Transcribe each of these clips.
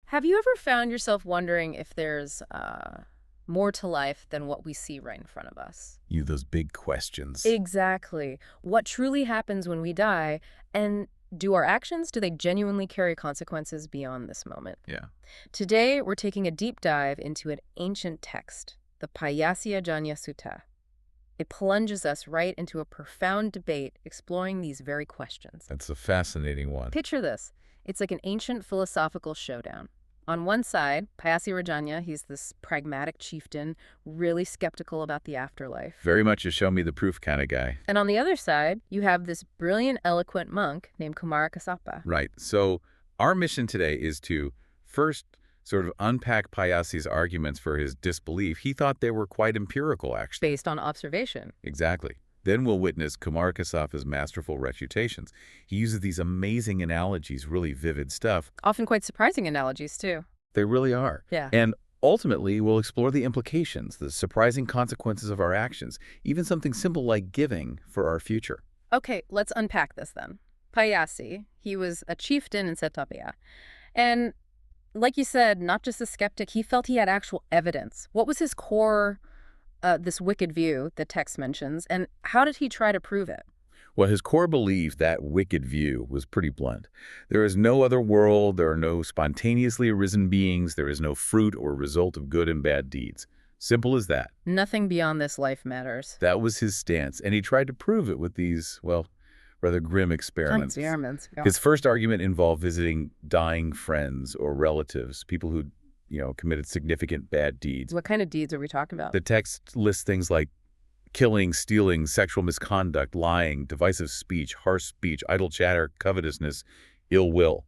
Have you ever found yourself wondering if there's more to life than what we see right in front of us? Those big questions. Exactly. What truly happens when we die, and do our actions, do they genuinely carry consequences beyond this moment? Yeah. Today, we're taking a deep dive into an ancient text, the Pāyāsirājaññasuttaṃ. It plunges us right into a profound debate exploring these very questions. That's a fascinating one. Picture this. It's like an ancient philosophical showdown. On one side, Pāyāsirājañña, he's this pragmatic chieftain, really skeptical about the afterlife. Very much a show-me-the-proof kind of guy. And on the other side, you have this brilliant, eloquent monk named Kumārakassapa. Right. So our mission today is to first sort of unpack Pāyāsi's arguments for his disbelief. He thought they were quite empirical, actually. Based on observation. Exactly. Then we'll witness Kumārakassapa's masterful refutations. He uses these amazing analogies, really vivid stuff. Often quite surprising analogies, too. They really are. Yeah. And ultimately, we'll explore the implications, the surprising consequences of our actions, even something simple like giving for our future. Okay, let's unpack this then. Pāyāsi, he was a chieftain in Setapaya. And like you said, not just a skeptic, he felt he had actual evidence. What was his core, this wicked view the text mentions, and how did he try to prove it? Well, his core belief, that wicked view, was pretty blunt. There is no other world, there are no spontaneously arisen beings, there is no fruit or result of good and bad deeds. Simple as that. Nothing beyond this life matters. That was his stance, and he tried to prove it with these, well, rather grim experiments. Yeah. His first argument involved visiting dying friends or relatives, people who, committed significant bad deeds. What kind of deeds are we talking about? The text lists things like killing, stealing, sexual misconduct, lying, divisive speech, harsh speech, idle chatter, covetousness, ill will.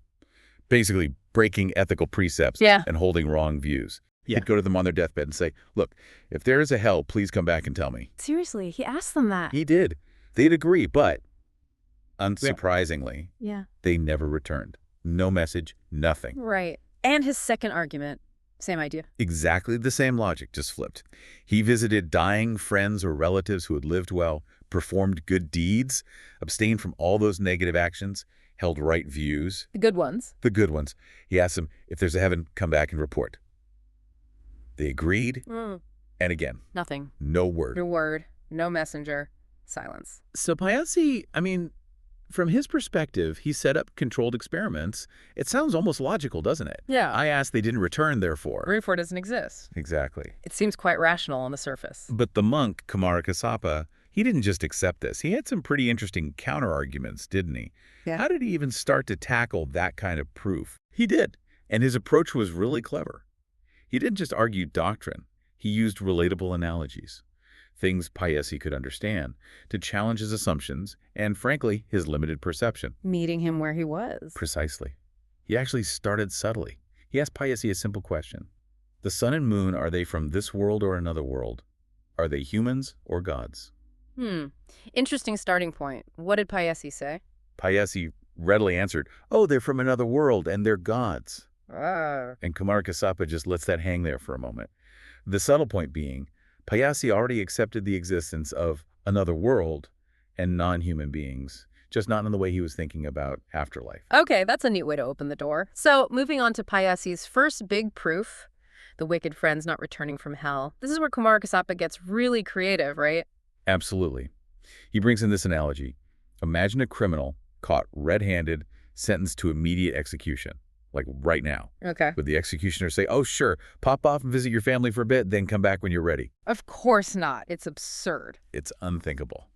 Basically, breaking ethical precepts and holding wrong views. He'd go to them on their deathbed and say, look, if there is a hell, please come back and tell me. Seriously, he asked them that. He did. They'd agree, but unsurprisingly, they never returned. No message, nothing. Right. And his second argument, same idea. Exactly the same logic, just flipped. He visited dying friends or relatives who had lived well, performed good deeds, abstained from all those negative actions, held right views. The good ones. The good ones. He asked them, if there's a heaven, come back and report. They agreed, and again. Nothing. No word. No word, no messenger, silence. So Pāyāsi, from his perspective, he set up controlled experiments. It sounds almost logical, doesn't it? Yeah. I asked, they didn't return, therefore. Therefore doesn't exist. Exactly. It seems quite rational on the surface. But the monk, Kumārakassapa, he didn't just accept this. He had some pretty interesting counter-arguments, didn't he? Yeah. How did he even start to tackle that kind of proof? He did. And his approach was really clever. He didn't just argue doctrine. He used relatable analogies, things Pāyāsi could understand, to challenge his assumptions and, frankly, his limited perception. Meeting him where he was. Precisely. He actually started subtly. He asked Pāyāsi a simple question. The sun and moon, are they from this world or another world? Are they humans or gods? Interesting starting point. What did Pāyāsi say? Pāyāsi readily answered, oh, they're from another world and they're gods. Ah. And Kumārakassapa just lets that hang there for a moment. The subtle point being, Pāyāsi already accepted the existence of another world and non-human beings, just not in the way he was thinking about afterlife. Okay, that's a neat way to open the door. So moving on to Pāyāsi's first big proof, the wicked friends not returning from hell. This is where Kumārakassapa gets really creative, right? Absolutely. He brings in this analogy. Imagine a criminal caught red-handed, sentenced to immediate execution, like right now. Okay. Would the executioner say, oh, sure, pop off and visit your family for a bit, then come back when you're ready? Of course not. It's absurd. It's unthinkable.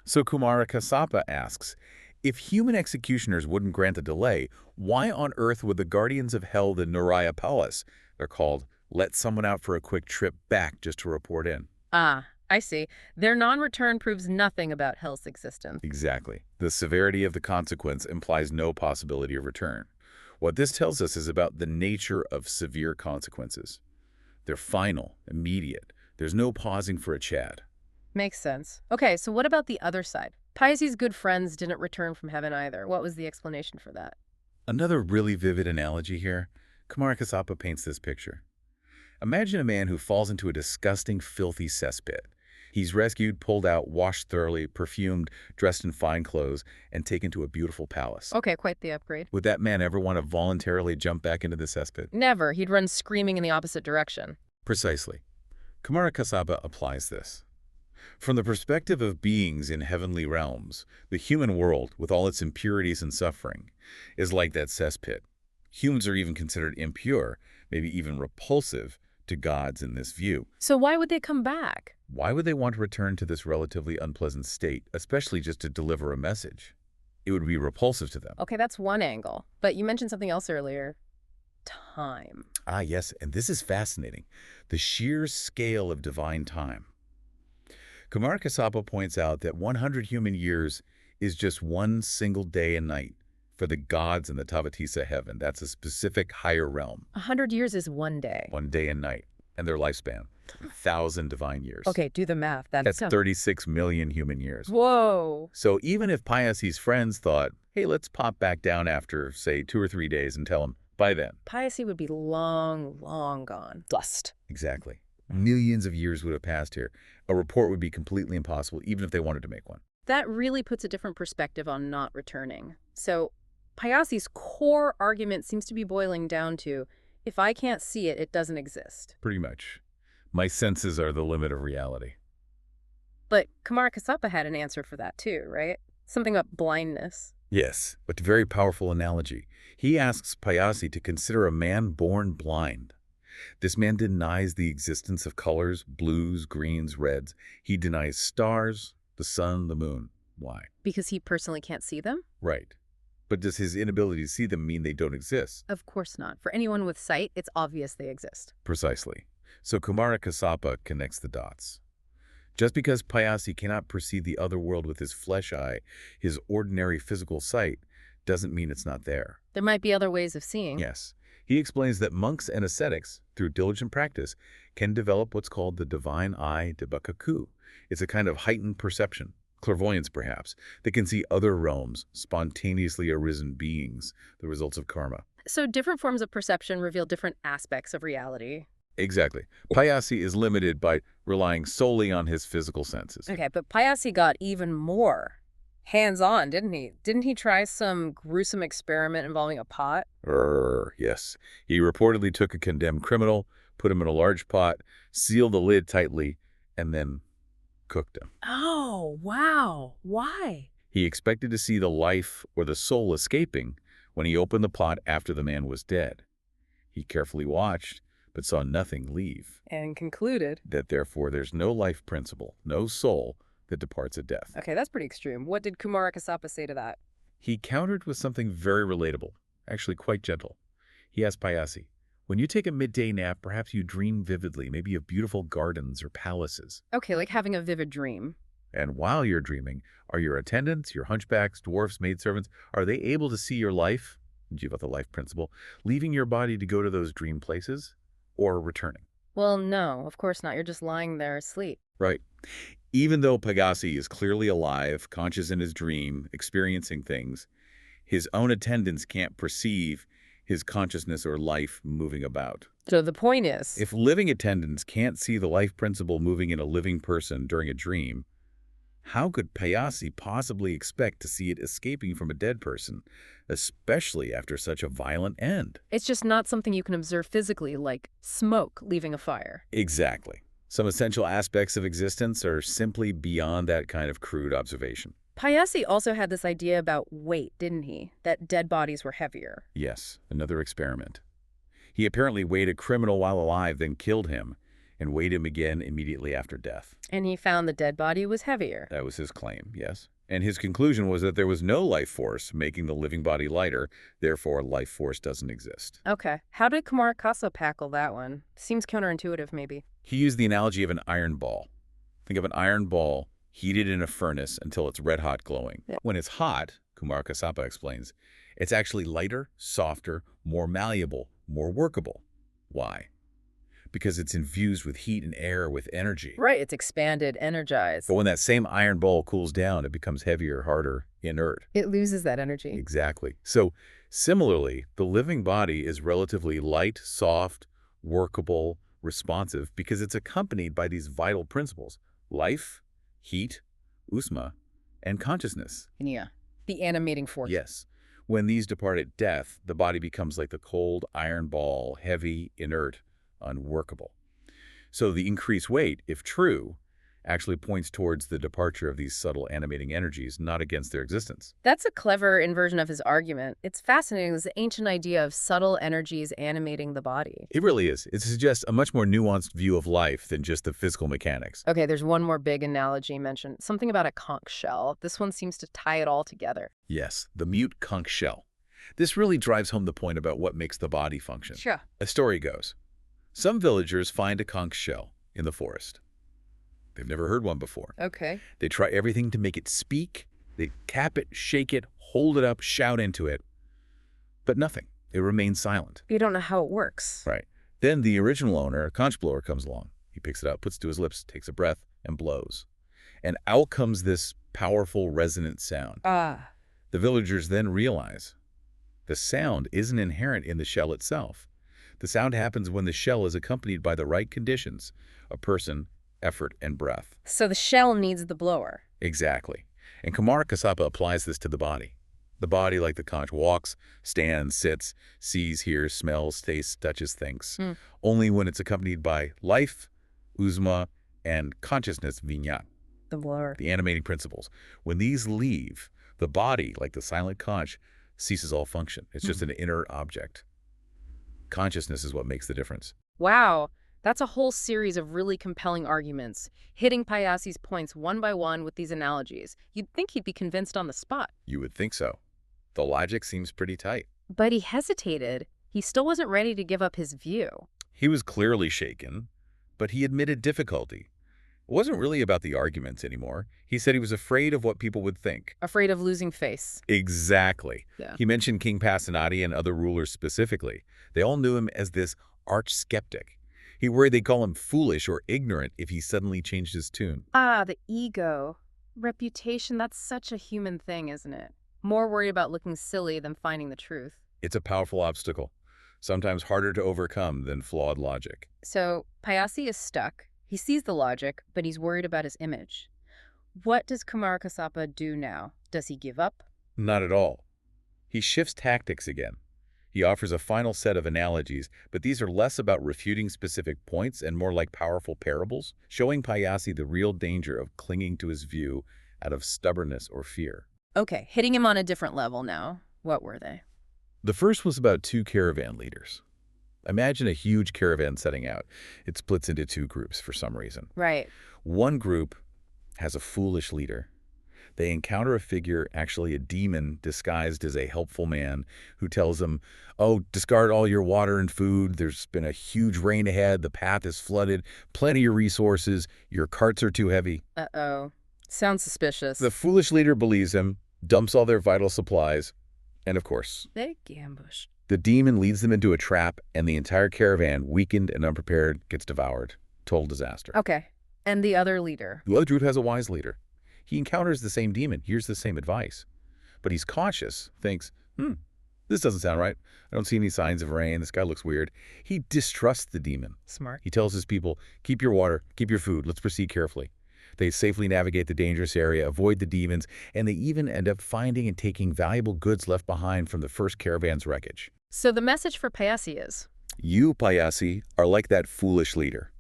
So Kumārakassapa asks, if human executioners wouldn't grant a delay, why on earth would the guardians of hell, the Niraya Palace, they're called, let someone out for a quick trip back just to report in? Ah, I see. Their non-return proves nothing about hell's existence. Exactly. The severity of the consequence implies no possibility of return. What this tells us is about the nature of severe consequences. They're final, immediate. There's no pausing for a chat. Makes sense. Okay, so what about the other side? Pāyāsi's good friends didn't return from heaven either. What was the explanation for that? Another really vivid analogy here. Kumārakassapa paints this picture. Imagine a man who falls into a disgusting, filthy cesspit. He's rescued, pulled out, washed thoroughly, perfumed, dressed in fine clothes, and taken to a beautiful palace. Okay, quite the upgrade. Would that man ever want to voluntarily jump back into the cesspit? Never. He'd run screaming in the opposite direction. Precisely. Kumārakassapa applies this. From the perspective of beings in heavenly realms, the human world, with all its impurities and suffering, is like that cesspit. Humans are even considered impure, maybe even repulsive, to gods in this view. So why would they come back? Why would they want to return to this relatively unpleasant state, especially just to deliver a message? It would be repulsive to them. Okay, that's one angle. But you mentioned something else earlier. Time. Ah, yes, and this is fascinating. The sheer scale of divine time. Kumārakassapa points out that 100 human years is just one single day and night for the gods in the Tavatisa heaven. That's a specific higher realm. 100 years is one day. One day and night. And their lifespan, 1,000 divine years. Okay, do the math. That's 36 million human years. Whoa. So even if Pāyāsi's friends thought, hey, let's pop back down after, say, 2 or 3 days and tell him, by then. Pāyāsi would be long, long gone. Dust. Exactly. Millions of years would have passed here. A report would be completely impossible, even if they wanted to make one. That really puts a different perspective on not returning. So Pāyāsi's core argument seems to be boiling down to, if I can't see it, it doesn't exist. Pretty much. My senses are the limit of reality. But Kumārakassapa had an answer for that too, right? Something about blindness. Yes, but a very powerful analogy. He asks Pāyāsi to consider a man born blind. This man denies the existence of colors, blues, greens, reds. He denies stars, the sun, the moon. Why? Because he personally can't see them? Right. But does his inability to see them mean they don't exist? Of course not. For anyone with sight, it's obvious they exist. Precisely. So Kumārakassapa connects the dots. Just because Pāyāsi cannot perceive the other world with his flesh eye, his ordinary physical sight, doesn't mean it's not there. There might be other ways of seeing. Yes. He explains that monks and ascetics, through diligent practice, can develop what's called the divine eye debakaku. It's a kind of heightened perception, clairvoyance perhaps, that can see other realms, spontaneously arisen beings, the results of karma. So different forms of perception reveal different aspects of reality. Exactly. Pāyāsi is limited by relying solely on his physical senses. Okay, but Pāyāsi got even more hands-on, didn't he? Didn't he try some gruesome experiment involving a pot? Yes. He reportedly took a condemned criminal, put him in a large pot, sealed the lid tightly, and then cooked him. Oh, wow. Why? He expected to see the life or the soul escaping when he opened the pot after the man was dead. He carefully watched, but saw nothing leave. And concluded That therefore there's no life principle, no soul that departs at death. Okay, that's pretty extreme. What did Kumārakassapa say to that? He countered with something very relatable, actually quite gentle. He asked Pāyāsi, when you take a midday nap, perhaps you dream vividly, maybe of beautiful gardens or palaces. Okay, like having a vivid dream. And while you're dreaming, are your attendants, your hunchbacks, dwarfs, maidservants, are they able to see your life, about the life principle, leaving your body to go to those dream places, or returning? Well, no, of course not. You're just lying there asleep. Right. Even though Pāyāsi is clearly alive, conscious in his dream, experiencing things, his own attendants can't perceive his consciousness or life moving about. So the point is, If living attendants can't see the life principle moving in a living person during a dream, how could Pāyāsi possibly expect to see it escaping from a dead person, especially after such a violent end? it's just not something you can observe physically, like smoke leaving a fire. Exactly. Some essential aspects of existence are simply beyond that kind of crude observation. Pāyāsi also had this idea about weight, didn't he? That dead bodies were heavier. Yes, another experiment. He apparently weighed a criminal while alive, then killed him, and weighed him again immediately after death. And he found the dead body was heavier. That was his claim, yes. And his conclusion was that there was no life force making the living body lighter, therefore life force doesn't exist. Okay, how did Kumārakassapa tackle that one? Seems counterintuitive, maybe. He used the analogy of an iron ball. Think of an iron ball heated in a furnace until it's red-hot glowing. Yeah. When it's hot, Kumārakassapa explains, it's actually lighter, softer, more malleable, more workable. Why? Because it's infused with heat and air with energy. Right, it's expanded, energized. But when that same iron ball cools down, it becomes heavier, harder, inert. It loses that energy. Exactly. So similarly, the living body is relatively light, soft, workable, responsive because it's accompanied by these vital principles, life, heat, usma, and consciousness. Yeah. The animating force. Yes. When these depart at death, the body becomes like the cold iron ball, heavy, inert, unworkable. So the increased weight, if true, actually points towards the departure of these subtle animating energies, not against their existence. That's a clever inversion of his argument. It's fascinating, this ancient idea of subtle energies animating the body. It really is. It suggests a much more nuanced view of life than just the physical mechanics. Okay, there's one more big analogy mentioned, something about a conch shell. This one seems to tie it all together. Yes, the mute conch shell. This really drives home the point about what makes the body function. Sure. A story goes, some villagers find a conch shell in the forest. They've never heard one before. Okay. They try everything to make it speak. They tap it, shake it, hold it up, shout into it. But nothing. It remains silent. You don't know how it works. Right. Then the original owner, a conch blower, comes along. He picks it up, puts it to his lips, takes a breath, and blows. And out comes this powerful resonant sound. Ah. The villagers then realize the sound isn't inherent in the shell itself. The sound happens when the shell is accompanied by the right conditions, a person, effort, and breath. So the shell needs the blower. Exactly. And Kumārakassapa applies this to the body. The body, like the conch, walks, stands, sits, sees, hears, smells, tastes, touches, thinks. Only when it's accompanied by life, usma, and consciousness, viññāt, The blower. the animating principles. When these leave, the body, like the silent conch, ceases all function. It's just an inert object. Consciousness is what makes the difference. Wow. That's a whole series of really compelling arguments, hitting Pāyāsi's points one by one with these analogies. You'd think he'd be convinced on the spot. You would think so. The logic seems pretty tight. But he hesitated. He still wasn't ready to give up his view. He was clearly shaken, but he admitted difficulty. It wasn't really about the arguments anymore. He said he was afraid of what people would think. Afraid of losing face. Exactly. Yeah. He mentioned King Pasenadi and other rulers specifically. They all knew him as this arch-skeptic. He worried they'd call him foolish or ignorant if he suddenly changed his tune. Ah, the ego. Reputation, that's such a human thing, isn't it? More worried about looking silly than finding the truth. It's a powerful obstacle, sometimes harder to overcome than flawed logic. So Pāyāsi is stuck. He sees the logic, but he's worried about his image. What does Kumārakassapa do now? Does he give up? Not at all. He shifts tactics again. He offers a final set of analogies, but these are less about refuting specific points and more like powerful parables, showing Pāyāsi the real danger of clinging to his view out of stubbornness or fear. Okay, hitting him on a different level now. What were they? The first was about two caravan leaders. Imagine a huge caravan setting out. It splits into two groups for some reason. Right. One group has a foolish leader. They encounter a figure, actually a demon, disguised as a helpful man, who tells them, oh, discard all your water and food. There's been a huge rain ahead. The path is flooded. Plenty of resources. Your carts are too heavy. Uh-oh. Sounds suspicious. The foolish leader believes him, dumps all their vital supplies, and of course, they ambushed. The demon leads them into a trap, and the entire caravan, weakened and unprepared, gets devoured. Total disaster. Okay. And the other leader? The other group has a wise leader. He encounters the same demon, hears the same advice. But he's cautious, thinks, this doesn't sound right. I don't see any signs of rain. This guy looks weird. He distrusts the demon. Smart. He tells his people, keep your water, keep your food. Let's proceed carefully. They safely navigate the dangerous area, avoid the demons, and they even end up finding and taking valuable goods left behind from the first caravan's wreckage. So the message for Pāyāsi is? You, Pāyāsi, are like that foolish leader.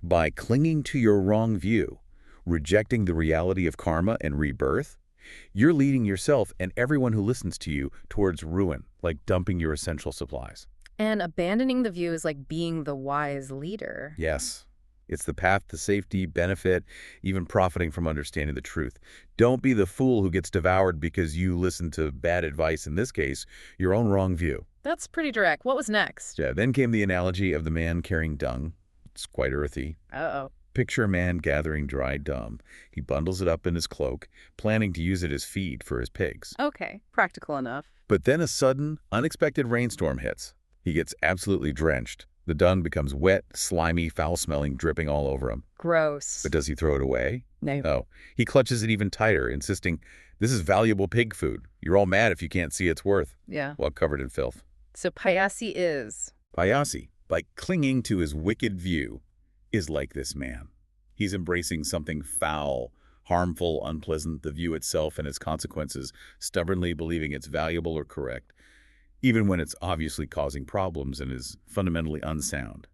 By clinging to your wrong view, rejecting the reality of karma and rebirth, you're leading yourself and everyone who listens to you towards ruin, like dumping your essential supplies. And abandoning the view is like being the wise leader. Yes. It's the path to safety, benefit, even profiting from understanding the truth. Don't be the fool who gets devoured because you listen to bad advice, in this case, your own wrong view. That's pretty direct. What was next? Yeah, then came the analogy of the man carrying dung. It's quite earthy. Uh-oh. Picture a man gathering dried dung. He bundles it up in his cloak, planning to use it as feed for his pigs. Okay, practical enough. But then a sudden, unexpected rainstorm hits. He gets absolutely drenched. The dung becomes wet, slimy, foul-smelling, dripping all over him. Gross. But does he throw it away? No. No. He clutches it even tighter, insisting, this is valuable pig food. You're all mad if you can't see its worth. Yeah. While covered in filth. So Pāyāsi is? Pāyāsi, by clinging to his wicked view, is like this man. He's embracing something foul, harmful, unpleasant, the view itself and its consequences, stubbornly believing it's valuable or correct, even when it's obviously causing problems and is fundamentally unsound.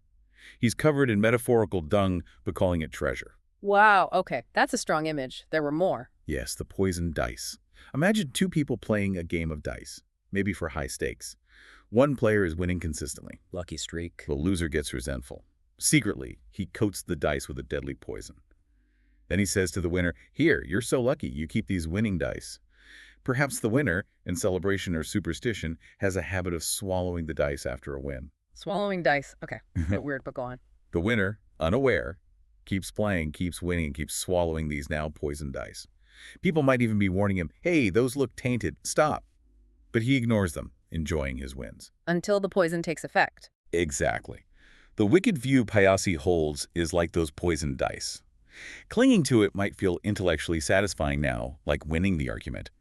He's covered in metaphorical dung, but calling it treasure. Wow, okay, that's a strong image. There were more. Yes, the poisoned dice. Imagine two people playing a game of dice, maybe for high stakes. One player is winning consistently. Lucky streak. The loser gets resentful. Secretly, he coats the dice with a deadly poison. Then he says to the winner, "Here, you're so lucky, you keep these winning dice." Perhaps the winner, in celebration or superstition, has a habit of swallowing the dice after a win. Swallowing dice. Okay, a bit weird, but go on. The winner, unaware, keeps playing, keeps winning, keeps swallowing these now poisoned dice. People might even be warning him, "Hey, those look tainted, stop." But he ignores them, enjoying his wins. Until the poison takes effect. Exactly. The wicked view Pāyāsi holds is like those poisoned dice. Clinging to it might feel intellectually satisfying now, like winning the argument.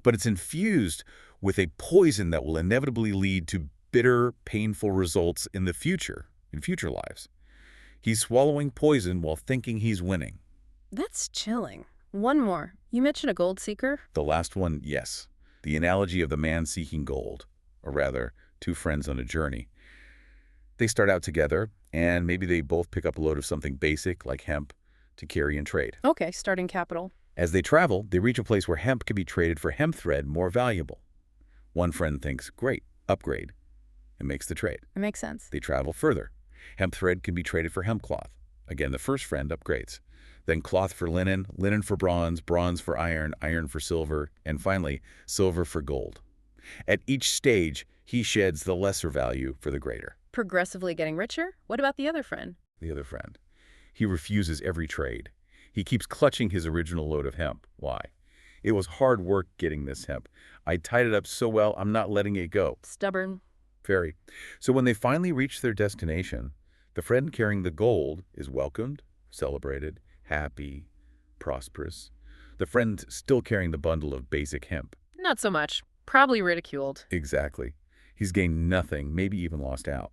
But it's infused with a poison that will inevitably lead to bitter, painful results in the future, in future lives. He's swallowing poison while thinking he's winning. That's chilling. One more. You mentioned a gold seeker? The last one, yes. The analogy of the man seeking gold, or rather, two friends on a journey. They start out together, and maybe they both pick up a load of something basic, like hemp, to carry and trade. Okay, starting capital. As they travel, they reach a place where hemp can be traded for hemp thread more valuable. One friend thinks, great, upgrade, and makes the trade. It makes sense. They travel further. Hemp thread can be traded for hemp cloth. Again, the first friend upgrades. Then cloth for linen, linen for bronze, bronze for iron, iron for silver, and finally, silver for gold. At each stage, he sheds the lesser value for the greater. Progressively getting richer? What about the other friend? The other friend. He refuses every trade. He keeps clutching his original load of hemp. Why? It was hard work getting this hemp. I tied it up so well, I'm not letting it go. Stubborn. Very. So when they finally reach their destination, the friend carrying the gold is welcomed, celebrated, happy, prosperous. The friend still carrying the bundle of basic hemp. Not so much. Probably ridiculed. Exactly. He's gained nothing, maybe even lost out.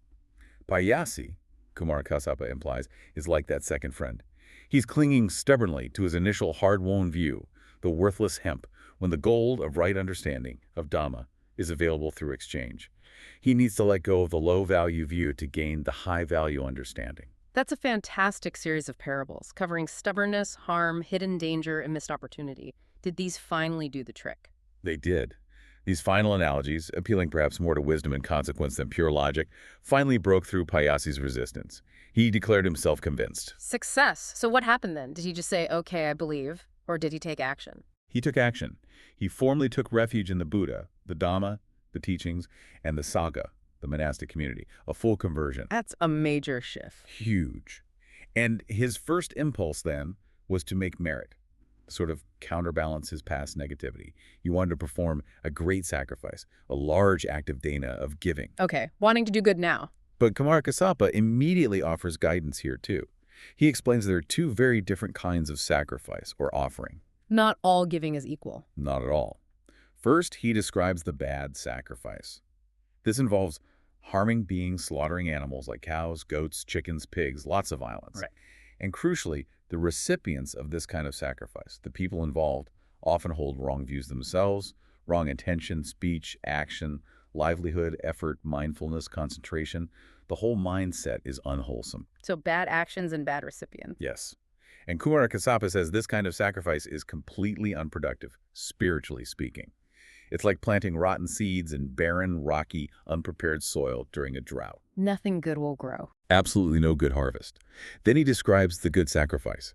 Pāyāsi, Kumārakassapa implies, is like that second friend. He's clinging stubbornly to his initial hard-won view, the worthless hemp, when the gold of right understanding, of Dhamma, is available through exchange. He needs to let go of the low-value view to gain the high-value understanding. That's a fantastic series of parables, covering stubbornness, harm, hidden danger, and missed opportunity. Did these finally do the trick? They did. These final analogies, appealing perhaps more to wisdom and consequence than pure logic, finally broke through Pāyāsi's resistance. He declared himself convinced. Success. So what happened then? Did he just say, okay, I believe, or did he take action? He took action. He formally took refuge in the Buddha, the Dhamma, the teachings, and the Sangha, the monastic community, a full conversion. That's a major shift. Huge. And his first impulse then was to make merit, sort of counterbalance his past negativity. He wanted to perform a great sacrifice, a large act of dana, of giving. Okay, wanting to do good now. But Kumārakassapa immediately offers guidance here too. He explains there are two very different kinds of sacrifice or offering. Not all giving is equal. Not at all. First, he describes the bad sacrifice. This involves harming beings, slaughtering animals like cows, goats, chickens, pigs, lots of violence. Right. And crucially, the recipients of this kind of sacrifice, the people involved, often hold wrong views themselves, wrong intention, speech, action, livelihood, effort, mindfulness, concentration. The whole mindset is unwholesome. So bad actions and bad recipients. Yes. And Kumārakassapa says this kind of sacrifice is completely unproductive, spiritually speaking. It's like planting rotten seeds in barren, rocky, unprepared soil during a drought. Nothing good will grow. Absolutely no good harvest. Then he describes the good sacrifice.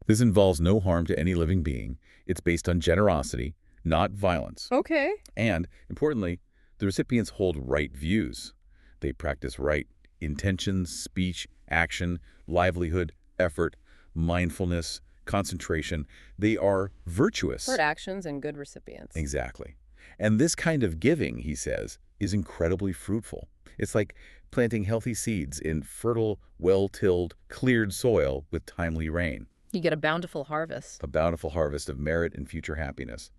This involves no harm to any living being. It's based on generosity, not violence. Okay. And, importantly, the recipients hold right views. They practice right intentions, speech, action, livelihood, effort, mindfulness, concentration. They are virtuous. Good actions and good recipients. Exactly. And this kind of giving, he says, is incredibly fruitful. It's like planting healthy seeds in fertile, well-tilled, cleared soil with timely rain. You get a bountiful harvest. A bountiful harvest of merit and future happiness.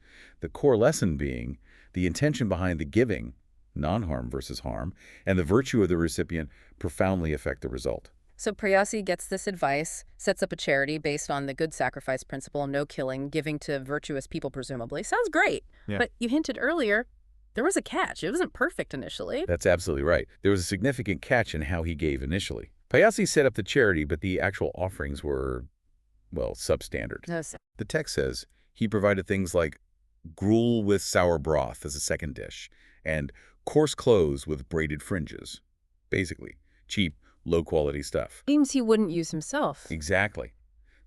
The core lesson being the intention behind the giving, non-harm versus harm, and the virtue of the recipient profoundly affect the result. So Pāyāsi gets this advice, sets up a charity based on the good sacrifice principle, no killing, giving to virtuous people, presumably. Sounds great. Yeah. But you hinted earlier, there was a catch. It wasn't perfect initially. That's absolutely right. There was a significant catch in how he gave initially. Pāyāsi set up the charity, but the actual offerings were, well, substandard. No, The text says he provided things like gruel with sour broth as a second dish, and coarse clothes with braided fringes. Basically, cheap, low-quality stuff. seems he wouldn't use himself. Exactly.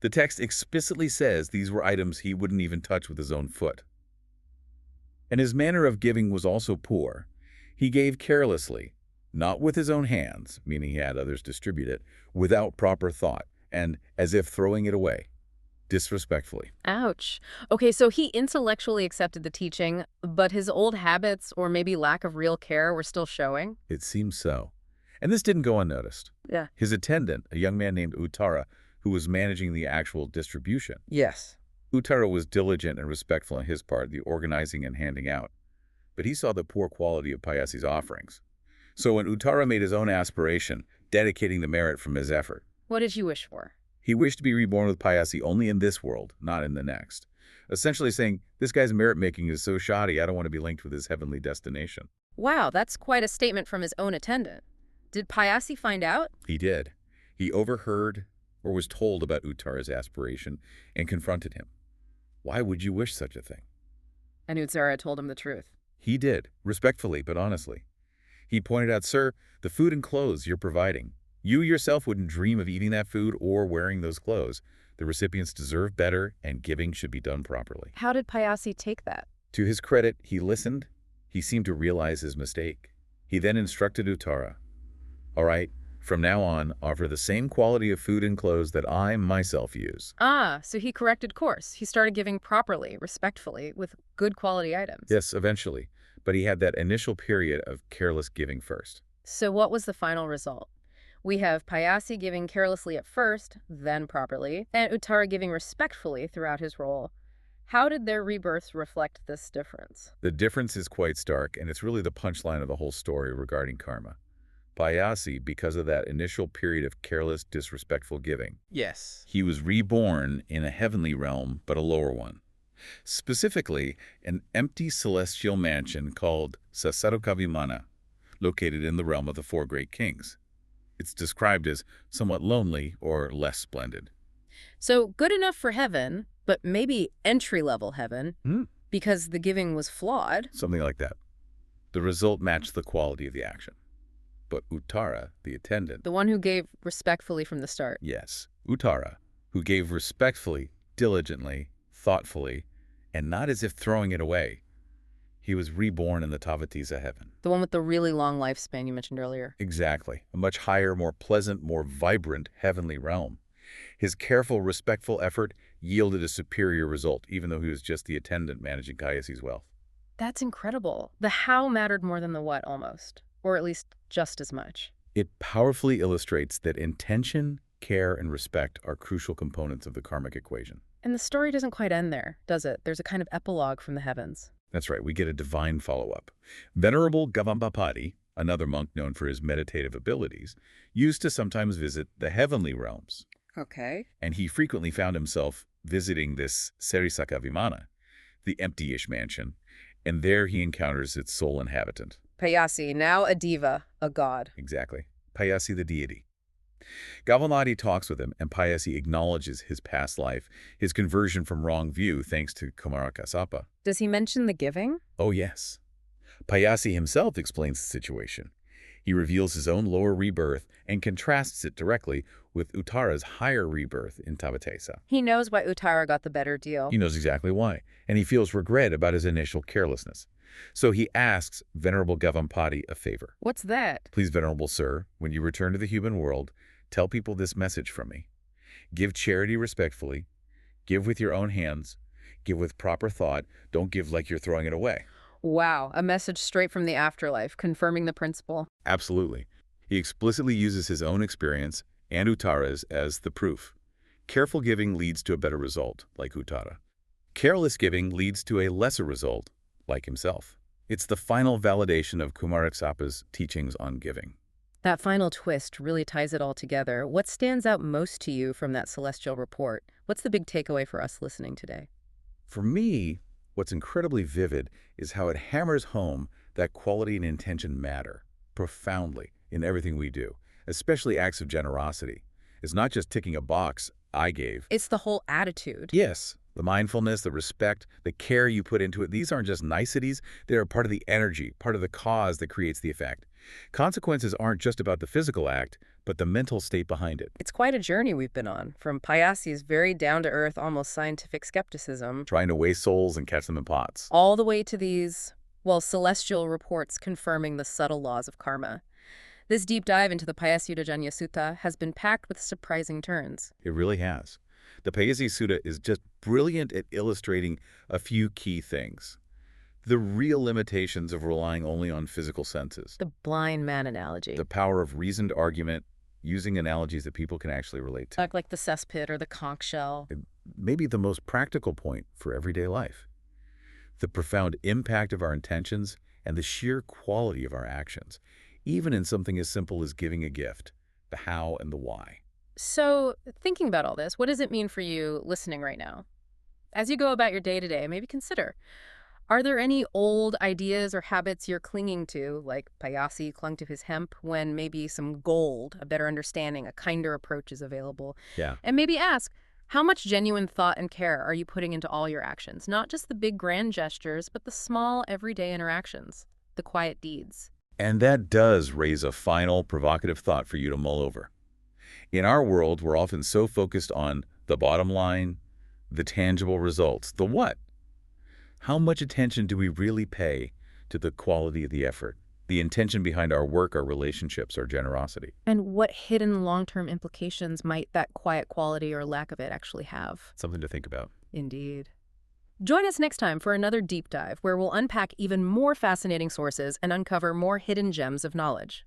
The text explicitly says these were items he wouldn't even touch with his own foot. And his manner of giving was also poor. He gave carelessly, not with his own hands, meaning he had others distribute it, without proper thought, and as if throwing it away, disrespectfully. Ouch. Okay, so he intellectually accepted the teaching, but his old habits or maybe lack of real care were still showing? It seems so. And this didn't go unnoticed. Yeah. His attendant, a young man named Uttara, who was managing the actual distribution. Yes. Uttara was diligent and respectful on his part, the organizing and handing out. But he saw the poor quality of Pāyāsi's offerings. So when Uttara made his own aspiration, dedicating the merit from his effort, What did you wish for? he wished to be reborn with Pāyāsi only in this world, not in the next. Essentially saying, this guy's merit-making is so shoddy, I don't want to be linked with his heavenly destination. Wow, that's quite a statement from his own attendant. Did Pāyāsi find out? He did. He overheard or was told about Uttara's aspiration and confronted him. Why would you wish such a thing? And Uttara told him the truth. He did, respectfully but honestly. He pointed out, sir, the food and clothes you're providing, you yourself wouldn't dream of eating that food or wearing those clothes. The recipients deserve better, and giving should be done properly. How did Pāyāsi take that? To his credit, he listened. He seemed to realize his mistake. He then instructed Uttara, all right, from now on, offer the same quality of food and clothes that I myself use. Ah, so he corrected course. He started giving properly, respectfully, with good quality items. Yes, eventually. But he had that initial period of careless giving first. So what was the final result? We have Pāyāsi giving carelessly at first, then properly, and Uttara giving respectfully throughout his role. How did their rebirths reflect this difference? The difference is quite stark, and it's really the punchline of the whole story regarding karma. Pāyāsi, because of that initial period of careless, disrespectful giving, Yes. he was reborn in a heavenly realm, but a lower one. Specifically, an empty celestial mansion called Sasarukavimana, located in the realm of the four great kings. It's described as somewhat lonely or less splendid. So good enough for heaven, but maybe entry-level heaven, Hmm. because the giving was flawed. Something like that. The result matched the quality of the action. But Uttara, the attendant, The one who gave respectfully from the start. yes, Uttara, who gave respectfully, diligently, thoughtfully, and not as if throwing it away, he was reborn in the Tavatisa heaven. The one with the really long lifespan you mentioned earlier. Exactly. A much higher, more pleasant, more vibrant heavenly realm. His careful, respectful effort yielded a superior result, even though he was just the attendant managing Pāyāsi's wealth. That's incredible. The how mattered more than the what, almost. Or at least just as much. It powerfully illustrates that intention, care, and respect are crucial components of the karmic equation. And the story doesn't quite end there, does it? There's a kind of epilogue from the heavens. That's right, we get a divine follow-up. Venerable Gavampapati, another monk known for his meditative abilities, used to sometimes visit the heavenly realms. Okay. And he frequently found himself visiting this Sarisakavimana, the empty-ish mansion, and there he encounters its sole inhabitant. Pāyāsi, now a diva, a god. Exactly. Pāyāsi the deity. Gavanati talks with him, and Pāyāsi acknowledges his past life, his conversion from wrong view thanks to Kumārakassapa. Does he mention the giving? Oh, yes. Pāyāsi himself explains the situation. He reveals his own lower rebirth and contrasts it directly with Uttara's higher rebirth in Tavatesa. He knows why Uttara got the better deal. He knows exactly why, and he feels regret about his initial carelessness. So he asks Venerable Gavampati a favor. What's that? Please, Venerable Sir, when you return to the human world, tell people this message from me. Give charity respectfully. Give with your own hands. Give with proper thought. Don't give like you're throwing it away. Wow, a message straight from the afterlife, confirming the principle. Absolutely. He explicitly uses his own experience and Uttara's as the proof. Careful giving leads to a better result, like Uttara. Careless giving leads to a lesser result, like himself. It's the final validation of Kumarakassapa's teachings on giving. That final twist really ties it all together. What stands out most to you from that celestial report? What's the big takeaway for us listening today? For me, what's incredibly vivid is how it hammers home that quality and intention matter profoundly in everything we do, especially acts of generosity. It's not just ticking a box I gave. It's the whole attitude. Yes, the mindfulness, the respect, the care you put into it, these aren't just niceties. They're part of the energy, part of the cause that creates the effect. Consequences aren't just about the physical act, but the mental state behind it. It's quite a journey we've been on, from Pāyāsi's very down-to-earth, almost scientific skepticism, Trying to weigh souls and catch them in pots. all the way to these, well, celestial reports confirming the subtle laws of karma. This deep dive into the Pāyāsirājaññasuttaṃ has been packed with surprising turns. It really has. The Pāyāsi Sutta is just brilliant at illustrating a few key things. The real limitations of relying only on physical senses. The blind man analogy. The power of reasoned argument, using analogies that people can actually relate to. Like the cesspit or the conch shell. Maybe the most practical point for everyday life. The profound impact of our intentions and the sheer quality of our actions, even in something as simple as giving a gift, the how and the why. So, thinking about all this, what does it mean for you listening right now? As you go about your day-to-day, maybe consider, are there any old ideas or habits you're clinging to, like Pāyāsi clung to his hemp, when maybe some gold, a better understanding, a kinder approach is available? Yeah. And maybe ask, how much genuine thought and care are you putting into all your actions? Not just the big grand gestures, but the small everyday interactions, the quiet deeds. And that does raise a final provocative thought for you to mull over. In our world, we're often so focused on the bottom line, the tangible results, the what. How much attention do we really pay to the quality of the effort, the intention behind our work, our relationships, our generosity? And what hidden long-term implications might that quiet quality or lack of it actually have? Something to think about. Indeed. Join us next time for another deep dive where we'll unpack even more fascinating sources and uncover more hidden gems of knowledge.